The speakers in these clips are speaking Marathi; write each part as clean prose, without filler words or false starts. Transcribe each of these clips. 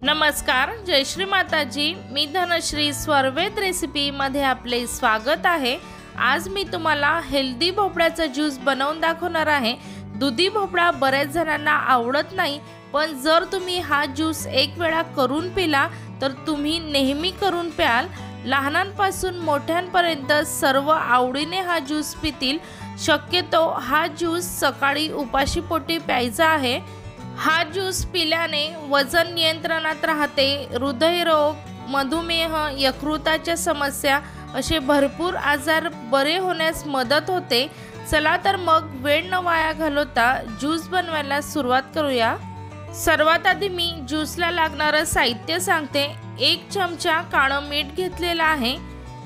नमस्कार, जय श्री माताजी। मी धनश्री स्वर्वेद रेसिपी मध्ये आपले स्वागत आहे। आज मी तुम्हाला हेल्दी भोपळ्याचा ज्यूस बनवून दाखवणार आहे। दुधी भोपळा बऱ्याच जणांना आवडत नाही, पण जर तुम्ही हा ज्यूस एक वेळा करून पिला तर तुम्ही नेहमी करून प्याल। लहानांपासून मोठ्यांपर्यंत सर्व आवडीने हा ज्यूस पितील। शक्यतो हा ज्यूस सकाळी उपाशीपोटी प्यायचा आहे। हा ज्यूस पिल्याने वजन नियंत्रणात राहते, हृदयरोग, मधुमेह, यकृताच्या समस्या असे भरपूर आजार बरे होण्यास मदत होते। चला तर मग वेळ न वाया घालवता ज्यूस बनवायला सुरुवात करूया। सर्वात आधी मी ज्यूसला लागणारे साहित्य सांगते। 1 चमचा काळं मीठ घेतलेला आहे,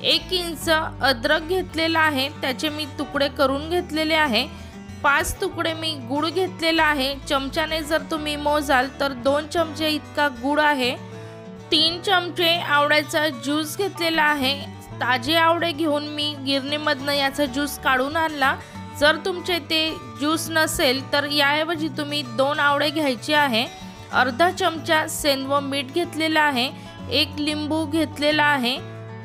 1 इंच अद्रक घेतलेला आहे, त्याचे मी तुकडे करून घेतलेले आहे। 5 तुकडे मी गुळ घेतलेला आहे, चमच्याने जर तुम्ही मोजाल तर 2 चमचे इतका गुळ आहे। 3 चमचे आवळ्याचा ज्यूस घेतलेला आहे। ताजे आवळे घेऊन मी गिरणीमधून याचा ज्यूस काढून आणला। जर तुमचे ते ज्यूस नसेल तर याऐवजी तुम्ही 2 आवळे घ्यायचे आहे। अर्धा चमचा सेंधव मीठ घेतलेला आहे, 1 लिंबू घेतलेला आहे,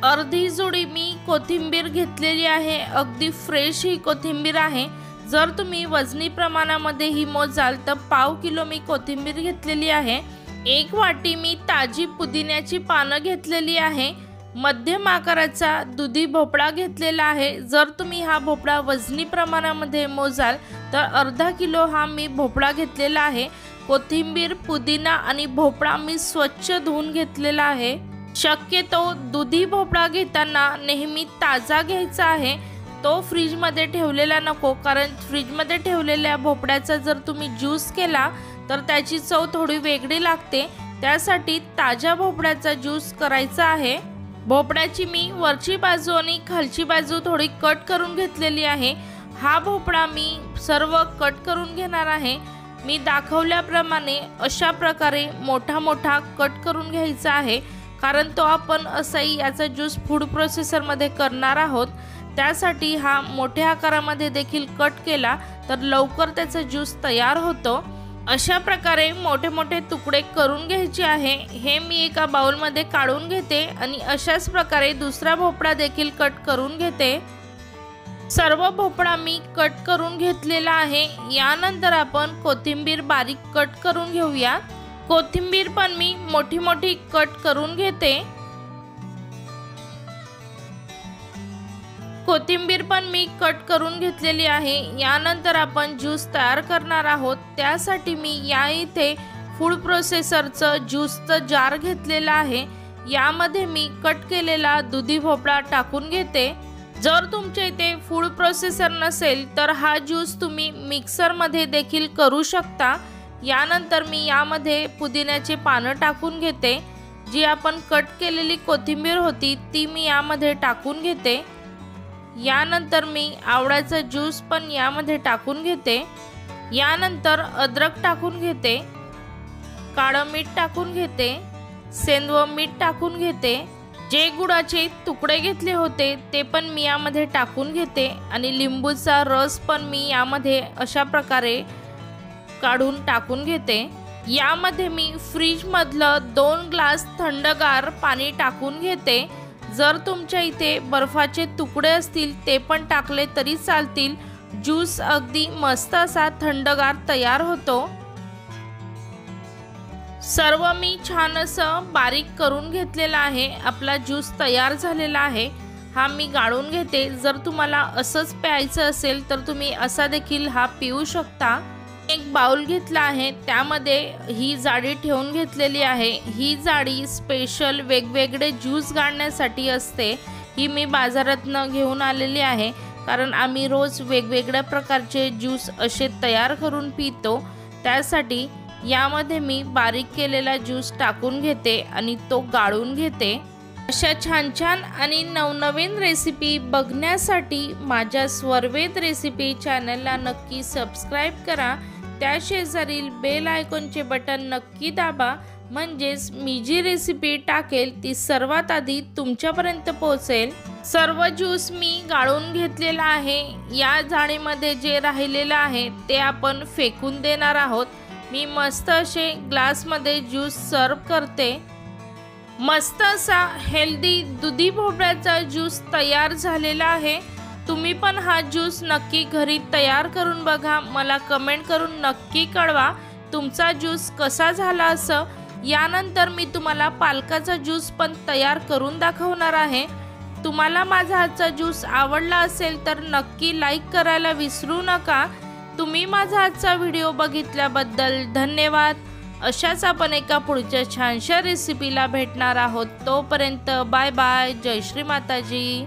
अर्धी जुडी मी कोथिंबीर घेतलेली आहे। अगदी फ्रेश ही कोथिंबीर आहे। जर तुम्ही वजनी प्रमाणामध्ये ही मोजाल तर पाव किलो मी कोथिंबीर घेतलेली आहे। 1 वाटी मी ताजी पुदिन्याची पानं घेतलेली आहे। मध्यम आकाराचा दुधी भोपळा घेतलेला आहे। जर तुम्ही हा भोपळा वजनी प्रमाणामध्ये मोजाल तर अर्धा किलो हा मी भोपळा घेतलेला आहे। कोथिंबीर, पुदिना आणि भोपळा मी स्वच्छ धुवून घेतलेला आहे। शक्यतो दुधी भोपळा घेताना नेहमी ताजा घ्यायचा आहे, तो फ्रीज मध्ये ठेवलेला नको, कारण फ्रीज मध्ये ठेवलेल्या भोपळ्याचा जर तुम्ही ज्यूस केला तर त्याची चव थोडी वेगळी लागते। त्यासाठी ताजा भोपळ्याचा ज्यूस करायचा आहे। भोपळ्याची मी वरची बाजू आणि खालची बाजू थोडी कट करून घेतलेली आहे। हा भोपळा मी सर्व कट करून घेणार आहे। मी दाखवल्याप्रमाणे अशा प्रकारे मोठा मोठा कट करून घ्यायचा आहे, कारण तो आपण असाही याचा ज्यूस फूड प्रोसेसर मध्ये करणार आहोत। त्यासाठी हा मोठ्या आकारामध्ये देखील कट केला तर लवकर त्याचा ज्यूस तयार होतो। अशा प्रकारे मोठे मोठे तुकडे करून घ्यायचे आहे। हे मी एका बाउल मध्ये काढून घेते आणि अशाच प्रकारे दुसरा भोपळा देखील कट करून घेते। सर्व भोपळा मी कट करून घेतलेला आहे। यानंतर आपण कोथिंबीर बारीक कट करून घेऊया। कोथिंबीर पण मी मोठी मोठी कट करून घेते। कोथिंबीर पण मी कट करून घेतलेली आहे। यानंतर आपण ज्यूस तयार करणार आहोत। त्यासाठी मी या इथे फूड प्रोसेसरचं ज्यूसचं जार घेतलेला आहे। यामध्ये मी कट केलेला दुधी भोपळा टाकून घेते। जर तुमच्या इथे फूड प्रोसेसर नसेल तर हा ज्यूस तुम्ही मिक्सर मध्ये देखील करू शकता। यानंतर मी यामध्ये पुदिन्याचे पानं टाकून घेते। जी आपण कट केलेली कोथिंबीर होती ती मी यामध्ये टाकून घेते। यानंतर मी आवळ्याचा ज्यूस पण यामध्ये टाकून घेते। यानंतर अद्रक टाकून घेते, काळं मीठ टाकून घेते, सेंधव मीठ टाकून घेते। जे गुळाचे तुकडे घेतले होते ते पण मी यामध्ये टाकून घेते आणि लिंबूचा रस पण मी यामध्ये अशा प्रकारे काढून टाकून घेते। यामध्ये मी फ्रीज मधलं 2 ग्लास थंडगार पाणी टाकून घेते। जर तुमच्या इथे बर्फाचे तुकडे असतील ते पण टाकले तरी चालतील। ज्यूस अगदी मस्त असा थंडगार तयार होतो। सर्व मी छान असं बारीक करून घेतलेला आहे। आपला ज्यूस तयार झालेला आहे। हा मी गाळून घेते। जर तुम्हाला असंच प्यायचं असेल तर तुम्ही असा देखील हा पिऊ शकता। एक बाउल घेतला आहे, त्यामध्ये ही जाडी ठेवून घेतलेली आहे। ही जाडी स्पेशल वेगवेगळे ज्यूस गाळण्यासाठी असते। ही मी बाजारातून घेऊन आलेली आहे, कारण आम्ही रोज वेगवेगळ्या प्रकारचे ज्यूस असे तयार करून पितो। त्यासाठी यामध्ये मी बारीक केलेला ज्यूस टाकून घेते आणि तो गाळून घेते। अशा छान छान आणि नवनवीन रेसिपी बघण्यासाठी माझ्या स्वर्वेद रेसिपी चॅनलला नक्की सबस्क्राईब करा। त्या शेजारील बेल आयकॉनचे बटन नक्की दाबा, म्हणजेच मी जी रेसिपी टाकेल ती सर्वात आधी तुमच्यापर्यंत पोहोचेल। सर्व ज्यूस मी गाळून घेतलेला आहे। या जाळीमध्ये जे राहिलेलं आहे ते आपण फेकून देणार आहोत। मी मस्त असे ग्लासमध्ये ज्यूस सर्व करते। मस्त असा हेल्दी दुधी भोपळ्याचा ज्यूस तयार झालेला आहे। तुम्ही पण हा ज्यूस नक्की घरी तयार करून बघा, मला कमेंट करून नक्की कळवा तुमचा ज्यूस कसा झाला असं। यानंतर मी तुम्हाला पालकाचा ज्यूस पण तयार करून दाखवणार आहे। तुम्हाला माझा आजचा ज्यूस आवडला असेल तर नक्की लाईक करायला विसरू नका। तुम्ही माझा आजचा व्हिडिओ बघितल्याबद्दल धन्यवाद। अशाच आपण एका पुढच्या छानशा रेसिपीला भेटणार आहोत। तोपर्यंत बाय बाय, जय श्री माताजी।